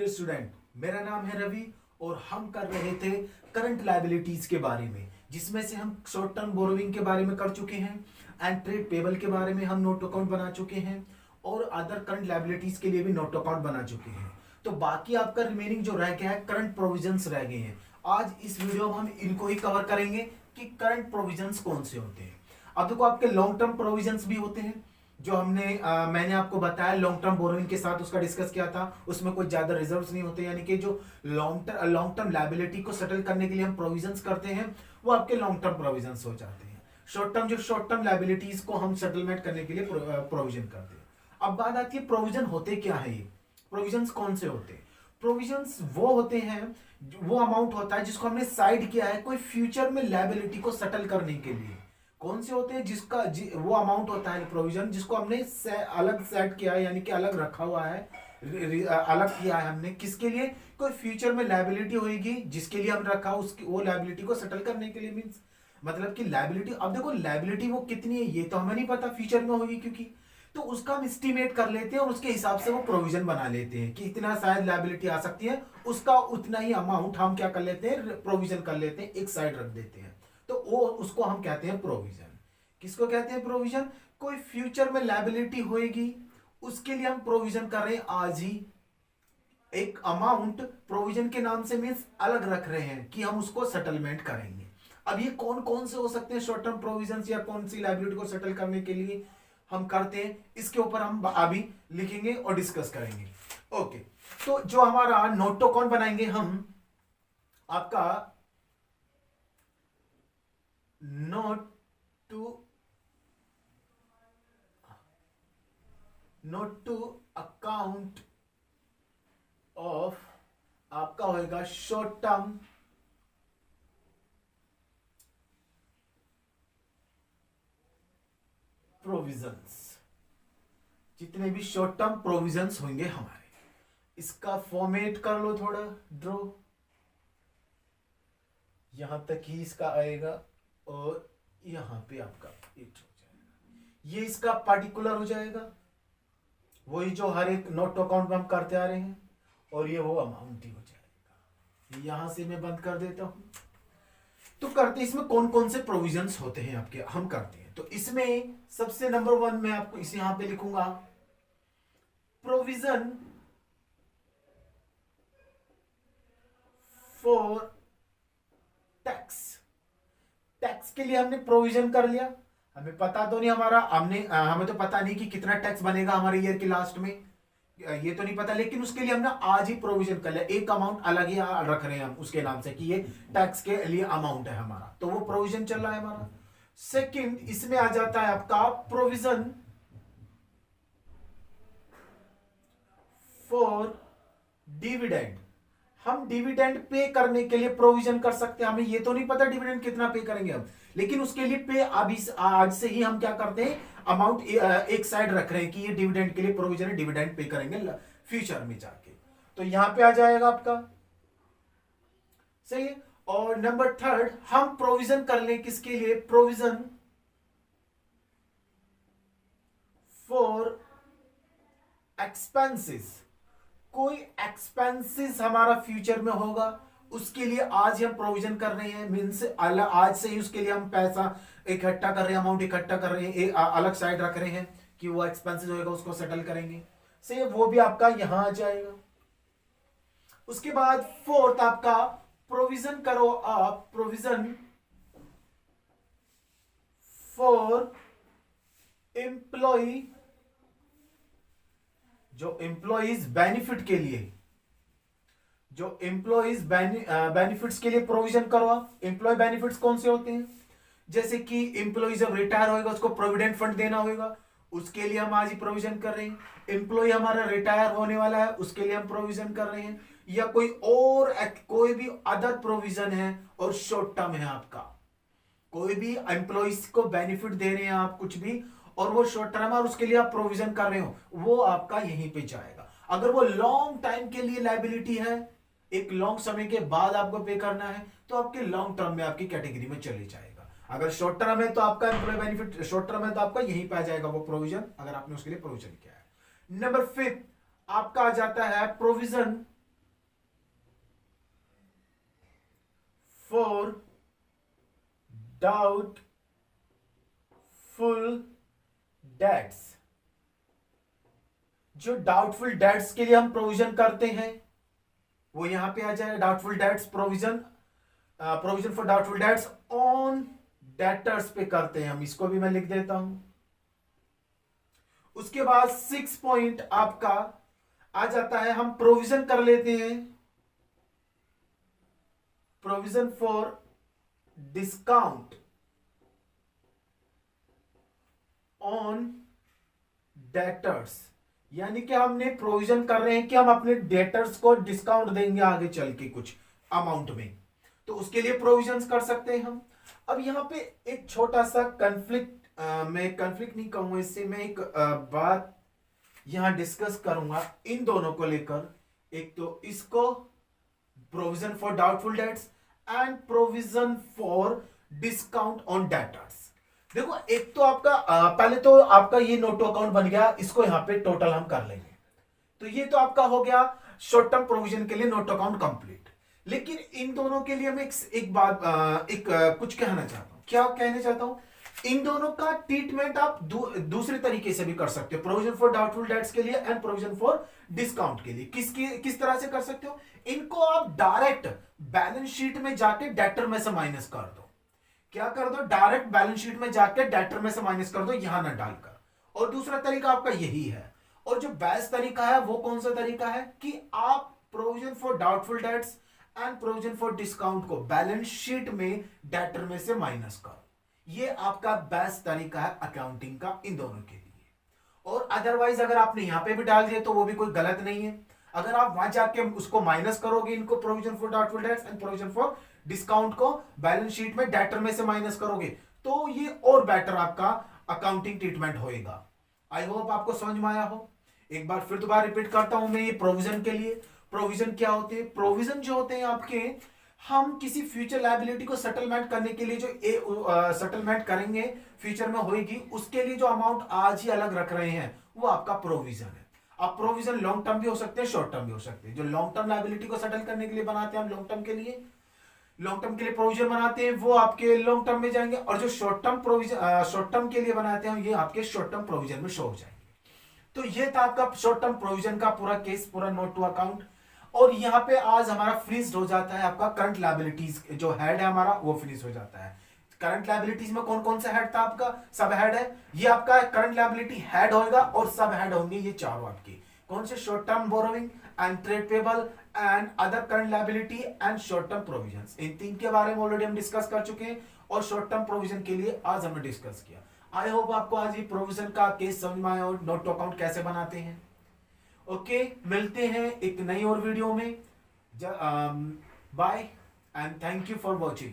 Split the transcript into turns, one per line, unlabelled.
Dear student, मेरा नाम है रवि और हम कर रहे थे करंट लायबिलिटीज के बारे में, जिसमें से हम शॉर्ट टर्म बोरोइंग के बारे में कर चुके हैं एंड ट्रेड पेबल के बारे में हम नोट अकाउंट बना चुके हैं और अदर करंट लायबिलिटीज के लिए भी नोट अकाउंट बना चुके हैं। तो बाकी आपका रिमेनिंग जो रह गया है करंट प्रोविजंस रह गए हैं। आज इस वीडियो में हम इनको ही कवर करेंगे कि करंट प्रोविजंस कौन से होते हैं। अब देखो, आपके लॉन्ग टर्म प्रोविजंस भी होते हैं जो मैंने आपको बताया लॉन्ग टर्म बोरोइंग के साथ उसका डिस्कस किया था। उसमें कोई ज्यादा रिजर्व्स नहीं होते, यानी कि जो लॉन्ग टर्म लायबिलिटी को सेटल करने के लिए हम प्रोविजंस करते हैं वो आपके लॉन्ग टर्म प्रोविजंस हो जाते हैं। शॉर्ट टर्म लायबिलिटीज को हम सेटलमेंट करने के लिए प्रोविजन करते हैं। अब बात आती है प्रोविजन होते क्या है। ये प्रोविजंस कौन से होते हैं? प्रोविजंस वो होते हैं, वो अमाउंट होता है जिसको हमने साइड किया है कोई फ्यूचर में लायबिलिटी को सेटल करने के लिए। कौन से होते हैं? वो अमाउंट होता है प्रोविजन जिसको हमने अलग सेट किया है, यानी कि अलग रखा हुआ है, अलग किया है हमने। किसके लिए? कोई फ्यूचर में लायबिलिटी होगी जिसके लिए हम रखा, उसकी वो लायबिलिटी को सेटल करने के लिए। मींस मतलब कि लायबिलिटी, अब देखो लायबिलिटी वो कितनी है ये तो हमें नहीं पता फ्यूचर में होगी, क्योंकि तो उसका हम एस्टिमेट कर लेते हैं और उसके हिसाब से वो प्रोविजन बना लेते हैं कि इतना शायद लायबिलिटी आ सकती है, उसका उतना ही अमाउंट हम क्या कर लेते हैं, प्रोविजन कर लेते हैं, एक साइड रख देते हैं। तो वो उसको हम कहते हैं प्रोविजन। किसको कहते हैं प्रोविजन? कोई फ्यूचर में लायबिलिटी होगी उसके लिए हम प्रोविजन कर रहे हैं। आज ही एक अमाउंट प्रोविजन के नाम से मींस अलग रख रहे हैं कि हम उसको सेटलमेंट करेंगे। अब ये कौन कौन से हो सकते हैं शॉर्ट टर्म प्रोविजन, या कौन सी लायबिलिटी को सेटल करने के लिए हम करते हैं, इसके ऊपर हम अभी लिखेंगे और डिस्कस करेंगे। ओके, तो जो हमारा नोट अकाउंट बनाएंगे हम, आपका नोट टू अकाउंट ऑफ आपका होएगा शॉर्ट टर्म प्रोविजंस। जितने भी शॉर्ट टर्म प्रोविजंस होंगे हमारे, इसका फॉर्मेट कर लो थोड़ा ड्रॉ, यहां तक ही इसका आएगा और यहां पे आपका इट हो जाएगा। ये इसका पार्टिकुलर हो जाएगा, वही जो हर एक नोट अकाउंट में हम करते आ रहे हैं, और ये वो अमाउंट ही हो जाएगा। यहां से मैं बंद कर देता हूं। तो करते इसमें कौन कौन से प्रोविजंस होते हैं आपके, हम करते हैं। तो इसमें सबसे नंबर 1 में आपको इसे यहां पे लिखूंगा, प्रोविजन फॉर टैक्स। टैक्स के लिए हमने प्रोविजन कर लिया। हमें पता तो नहीं हमें तो पता नहीं कि कितना टैक्स बनेगा हमारे ईयर के लास्ट में, ये तो नहीं पता, लेकिन उसके लिए हमने आज ही प्रोविजन कर लिया। एक अमाउंट अलग ही रख रहे हैं हम उसके नाम से कि ये टैक्स के लिए अमाउंट है हमारा, तो वो प्रोविजन चल रहा है हमारा। सेकंड, इसमें आ जाता है आपका प्रोविजन फॉर डिविडेंड। हम डिविडेंड पे करने के लिए प्रोविजन कर सकते हैं। हमें ये तो नहीं पता डिविडेंड कितना पे करेंगे हम, लेकिन उसके लिए पे अभी आज से ही हम क्या करते हैं, अमाउंट एक साइड रख रहे हैं कि ये डिविडेंड के लिए प्रोविजन है, डिविडेंड पे करेंगे फ्यूचर में जाके। तो यहां पे आ जाएगा आपका, सही है। और नंबर 3 हम प्रोविजन कर लें किसके लिए, प्रोविजन फॉर एक्सपेंसेस। कोई एक्सपेंसेस हमारा फ्यूचर में होगा, उसके लिए आज हम प्रोविजन कर रहे हैं। मीन्स आज से ही उसके लिए हम पैसा इकट्ठा कर रहे हैं, अमाउंट इकट्ठा कर रहे हैं, अलग साइड रख रहे हैं कि वो एक्सपेंसेस होगा उसको सेटल करेंगे। सही, वो भी आपका यहां आ जाएगा। उसके बाद 4th आपका प्रोविजन करो आप, प्रोविजन फॉर एम्प्लॉय, जो एम्प्लॉइज बेनिफिट के लिए, जो एम्प्लॉइज बेनिफिट्स के लिए प्रोविजन करो आप। एम्प्लॉय बेनिफिट्स कौन से होते हैं? जैसे कि एम्प्लॉय जब रिटायर होगा उसको प्रोविडेंट फंड देना होगा, उसके लिए हम आज ही प्रोविजन कर रहे हैं। एम्प्लॉय हमारा रिटायर होने वाला है, उसके लिए हम प्रोविजन कर रहे हैं। या कोई भी अदर प्रोविजन है और शॉर्ट टर्म है आपका, कोई भी एम्प्लॉइज को बेनिफिट दे रहे हैं आप कुछ भी, और वो शॉर्ट टर्म और उसके लिए आप प्रोविजन कर रहे हो, वो आपका यहीं पे जाएगा। अगर वो लॉन्ग टाइम के लिए लायबिलिटी है, एक लॉन्ग समय के बाद आपको पे करना है, तो आपके लॉन्ग टर्म में आपकी कैटेगरी में चले जाएगा। अगर शॉर्ट टर्म है तो आपका एम्प्लॉय बेनिफिट शॉर्ट टर्म है तो आपका यहीं पे आ जाएगा वो प्रोविजन, अगर आपने उसके लिए प्रोविजन किया है। नंबर 5 आपका आ जाता है प्रोविजन फॉर डाउटफुल डेट्स। जो डाउटफुल डेट्स के लिए हम प्रोविजन करते हैं वो यहां पे आ जाए, doubtful debts provision, provision for doubtful debts on debtors पे करते हैं हम, इसको भी मैं लिख देता हूं। उसके बाद 6 पॉइंट आपका आ जाता है, हम प्रोविजन कर लेते हैं provision for discount on debtors, यानी कि हमने प्रोविजन कर रहे हैं कि हम अपने डेटर्स को डिस्काउंट देंगे आगे चल के कुछ अमाउंट में, तो उसके लिए प्रोविजंस कर सकते हैं हम। अब यहां पे एक छोटा सा कंफ्लिक्ट, मैं कंफ्लिक्ट नहीं कहूंगा, इससे मैं एक बात यहां डिस्कस करूंगा इन दोनों को लेकर। एक तो इसको provision for doubtful debts and provision for discount on debtors. देखो एक तो आपका पहले तो आपका ये नोटो अकाउंट बन गया, इसको यहां पे टोटल हम कर लेंगे, तो ये तो आपका हो गया शॉर्ट टर्म प्रोविजन के लिए नोटो अकाउंट कंप्लीट। लेकिन इन दोनों के लिए मैं एक बात कुछ कहना चाहता हूं। क्या कहना चाहता हूं, इन दोनों का ट्रीटमेंट आप दूसरे तरीके से भी कर सकते हो, प्रोविजन फॉर डाउटफुल डेट्स के लिए एंड प्रोविजन फॉर डिस्काउंट के लिए। किस तरह से कर सकते हो, इनको आप डायरेक्ट बैलेंस शीट में जाके डेटर में से माइनस कर दो। क्या कर दो, डायरेक्ट बैलेंस शीट में जाके डेटर में से माइनस कर दो, यहां ना डालकर। और दूसरा तरीका आपका यही है। और जो बेस्ट तरीका है वो कौन सा तरीका है कि आप provision for doubtful debts and provision for discount को बैलेंस शीट में डेटर में से माइनस करो। ये आपका बेस्ट तरीका है अकाउंटिंग का इन दोनों के लिए। और अदरवाइज अगर आपने यहां पे भी डाल दिया तो वो भी कोई गलत नहीं है। अगर आप वहां जाके उसको माइनस करोगे, इनको provision for doubtful debts and provision for discount को बैलेंस शीट में डेटर में से माइनस करोगे, तो ये और बेटर आपका अकाउंटिंग ट्रीटमेंट होएगा। आई होप आपको समझ में आया हो। एक बार फिर दोबारा रिपीट करता हूं मैं, ये प्रोविजन के लिए। प्रोविजन क्या होते हैं, प्रोविजन जो होते हैं आपके, हम किसी फ्यूचर लायबिलिटी को सेटलमेंट करने के लिए जो सेटलमेंट करेंगे फ्यूचर में होगी, उसके लिए जो अमाउंट आज ही अलग रख रहे हैं वो आपका प्रोविजन है। अब प्रोविजन लॉन्ग टर्म भी हो सकते हैं, शॉर्ट टर्म भी हो सकते हैं। जो लॉन्ग टर्म लायबिलिटी को सेटल करने के लिए बनाते हैं हम, लॉन्ग टर्म के लिए प्रोविजन बनाते हैं, वो आपके लॉन्ग टर्म में जाएंगे। और जो short term provision short term के लिए बनाते हैं, ये आपके शॉर्ट टर्म प्रोविजन में शो हो जाएंगे। तो ये था आपका शॉर्ट टर्म प्रोविजन का पूरा केस, पूरा नोट टू अकाउंट। और यहां पे आज हमारा फिनिश हो जाता है, आपका करंट लायबिलिटीज जो हेड है हमारा वो फिनिश हो जाता है। करंट लायबिलिटीज में कौन कौन सा हेड था आपका, सब हेड है। ये आपका करंट लायबिलिटी हेड होगा और सब हेड होंगे ये चारों आपके, कौन से, short term borrowing and trade payable and other current liability and short term provisions. इन तीन के बारे में ऑलरेडी हम डिस्कस कर चुके हैं और शॉर्ट टर्म प्रोविजन के लिए आज हमने डिस्कस किया। आई होप आपको आज ये प्रोविजन का केस समझ में आया और नोट टू अकाउंट कैसे बनाते हैं। ओके, मिलते हैं एक नई और वीडियो में। Bye and thank you for watching.